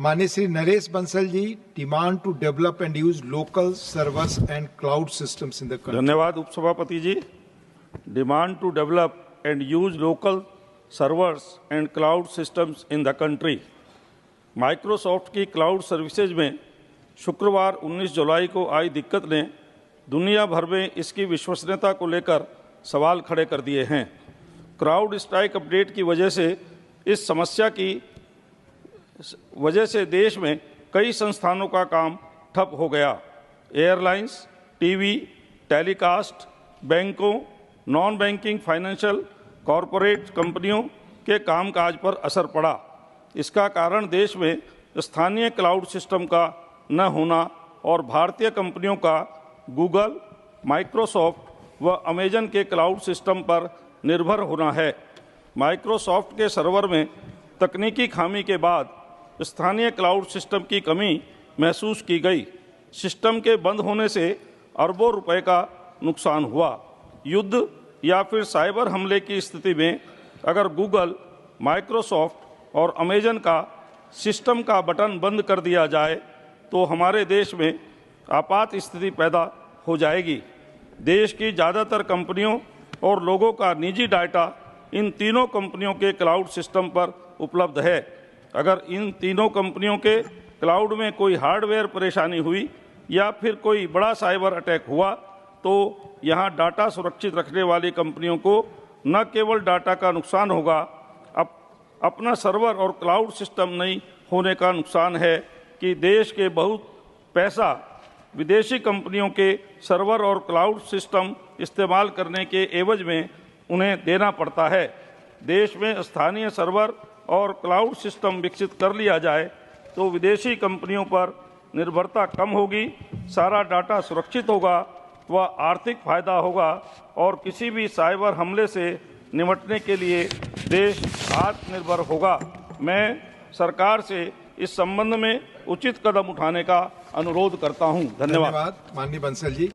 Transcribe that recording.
माननीय Shri Naresh Bansal ji, demand to develop and use local servers and cloud systems in the country. धन्यवाद उपसभापति ji. Demand to develop and use local servers and cloud systems in the country. Microsoft की cloud services में शुक्रवार 19 जुलाई को आई दिक्कत ने दुनिया भर में इसकी विश्वसनीयता को लेकर सवाल खड़े कर दिए हैं। क्राउड स्ट्राइक अपडेट की वजह से इस समस्या की वजह से देश में कई संस्थानों का काम ठप हो गया। एयरलाइंस, टीवी, टेलीकास्ट, बैंकों, नॉन बैंकिंग फाइनेंशियल कॉरपोरेट कंपनियों के कामकाज पर असर पड़ा। इसका कारण देश में स्थानीय क्लाउड सिस्टम का न होना और भारतीय कंपनियों का गूगल, माइक्रोसॉफ्ट व अमेजन के क्लाउड सिस्टम पर निर्भर होना है। माइक्रोसॉफ्ट के सर्वर में तकनीकी खामी के बाद स्थानीय क्लाउड सिस्टम की कमी महसूस की गई। सिस्टम के बंद होने से अरबों रुपए का नुकसान हुआ। युद्ध या फिर साइबर हमले की स्थिति में अगर गूगल, माइक्रोसॉफ्ट और अमेजन का सिस्टम का बटन बंद कर दिया जाए तो हमारे देश में आपात स्थिति पैदा हो जाएगी। देश की ज़्यादातर कंपनियों और लोगों का निजी डाटा इन तीनों कंपनियों के क्लाउड सिस्टम पर उपलब्ध है। अगर इन तीनों कंपनियों के क्लाउड में कोई हार्डवेयर परेशानी हुई या फिर कोई बड़ा साइबर अटैक हुआ तो यहाँ डाटा सुरक्षित रखने वाली कंपनियों को न केवल डाटा का नुकसान होगा, अपना सर्वर और क्लाउड सिस्टम नहीं होने का नुकसान है कि देश के बहुत पैसा विदेशी कंपनियों के सर्वर और क्लाउड सिस्टम इस्तेमाल करने के एवज में उन्हें देना पड़ता है। देश में स्थानीय सर्वर और क्लाउड सिस्टम विकसित कर लिया जाए तो विदेशी कंपनियों पर निर्भरता कम होगी, सारा डाटा सुरक्षित होगा व आर्थिक फायदा होगा और किसी भी साइबर हमले से निपटने के लिए देश आत्मनिर्भर होगा। मैं सरकार से इस संबंध में उचित कदम उठाने का अनुरोध करता हूं। धन्यवाद। माननीय बंसल जी।